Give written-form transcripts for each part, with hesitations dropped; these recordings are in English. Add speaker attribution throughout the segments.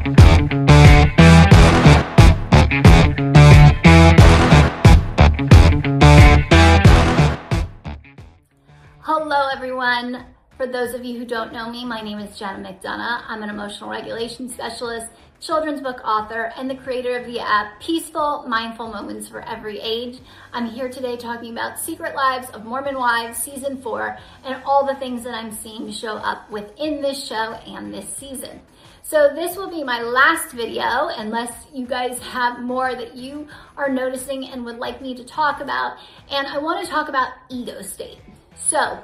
Speaker 1: Hello everyone. For those of you who don't know me, my name is Jenna McDonough. I'm an emotional regulation specialist, children's book author, and the creator of the app Peaceful Mindful Moments for Every Age. I'm here today talking about Secret Lives of Mormon Wives Season 4 and all the things that I'm seeing show up within this show and this season. So this will be my last video unless you guys have more that you are noticing and would like me to talk about. And I want to talk about ego state. So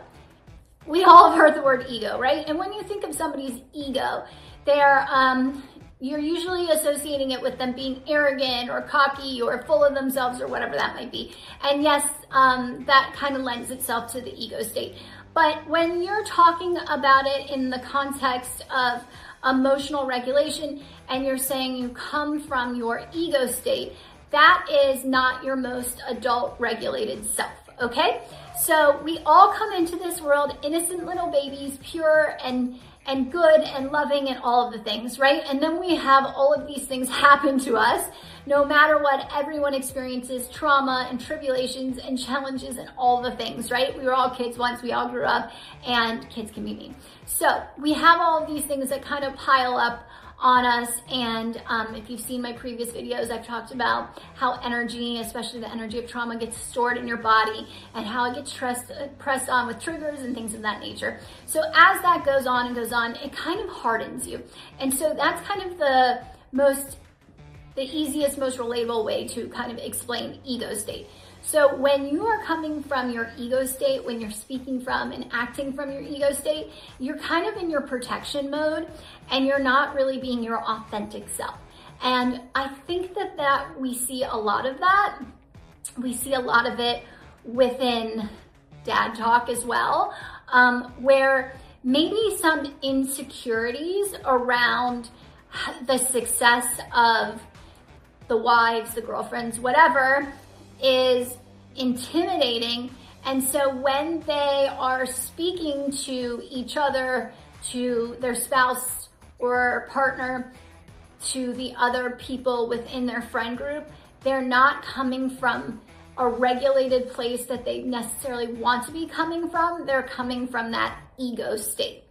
Speaker 1: we all have heard the word ego, right? And when you think of somebody's ego, you're usually associating it with them being arrogant or cocky or full of themselves or whatever that might be. And yes, that kind of lends itself to the ego state. But when you're talking about it in the context of emotional regulation and you're saying you come from your ego state, that is not your most adult regulated self, okay? So we all come into this world innocent little babies, pure and good and loving and all of the things, right? And then we have all of these things happen to us. No matter what, everyone experiences trauma and tribulations and challenges and all the things, right? We were all kids once, we all grew up, and kids can be mean. So we have all of these things that kind of pile up on us, and if you've seen my previous videos, I've talked about how energy, especially the energy of trauma, gets stored in your body and how it gets pressed on with triggers and things of that nature. So as that goes on and goes on, it kind of hardens you. And so that's kind of the easiest, most relatable way to kind of explain ego state. So when you are coming from your ego state, when you're speaking from and acting from your ego state, you're kind of in your protection mode and you're not really being your authentic self. And I think that we see a lot of that. We see a lot of it within dad talk as well, where maybe some insecurities around the success of the wives, the girlfriends, whatever, is intimidating. And so when they are speaking to each other, to their spouse or partner, to the other people within their friend group, they're not coming from a regulated place that they necessarily want to be coming from. They're coming from that ego state.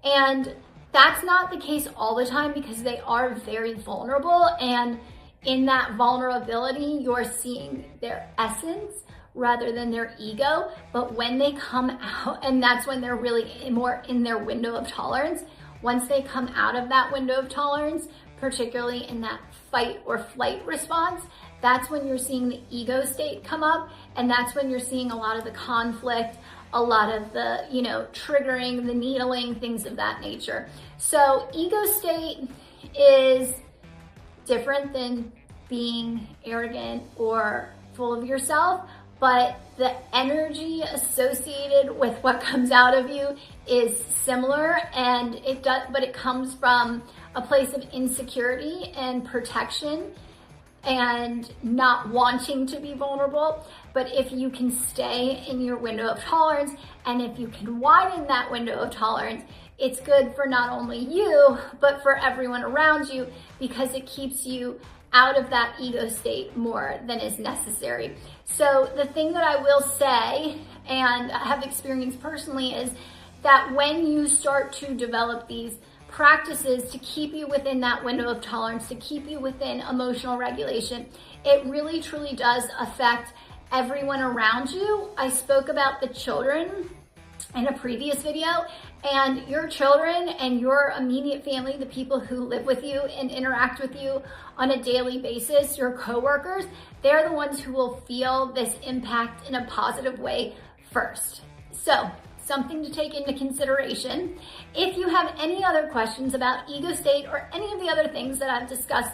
Speaker 1: And that's not the case all the time because they are very vulnerable, and in that vulnerability, you're seeing their essence rather than their ego. But when they come out, and that's when they're really more in their window of tolerance, once they come out of that window of tolerance, particularly in that fight or flight response, that's when you're seeing the ego state come up. And that's when you're seeing a lot of the conflict, a lot of the, triggering, the needling, things of that nature. So ego state is different than being arrogant or full of yourself, but the energy associated with what comes out of you is similar, and but it comes from a place of insecurity and protection and not wanting to be vulnerable. But if you can stay in your window of tolerance, and if you can widen that window of tolerance, it's good for not only you, but for everyone around you, because it keeps you out of that ego state more than is necessary. So the thing that I will say, and I have experienced personally, is that when you start to develop these practices to keep you within that window of tolerance, to keep you within emotional regulation, it really truly does affect everyone around you. I spoke about the children in a previous video, and your children and your immediate family, the people who live with you and interact with you on a daily basis, your coworkers, they're the ones who will feel this impact in a positive way first. So something to take into consideration. If you have any other questions about ego state or any of the other things that I've discussed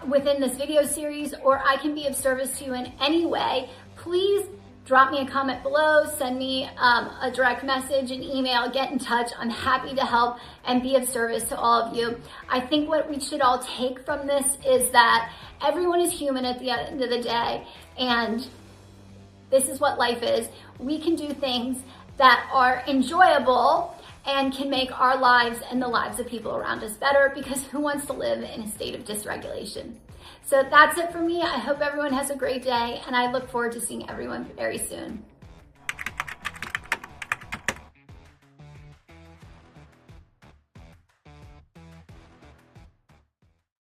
Speaker 1: within this video series, or I can be of service to you in any way, please drop me a comment below, send me a direct message, an email, get in touch. I'm happy to help and be of service to all of you. I think what we should all take from this is that everyone is human at the end of the day, and this is what life is. We can do things that are enjoyable and can make our lives and the lives of people around us better, because who wants to live in a state of dysregulation? So that's it for me. I hope everyone has a great day, and I look forward to seeing everyone very soon.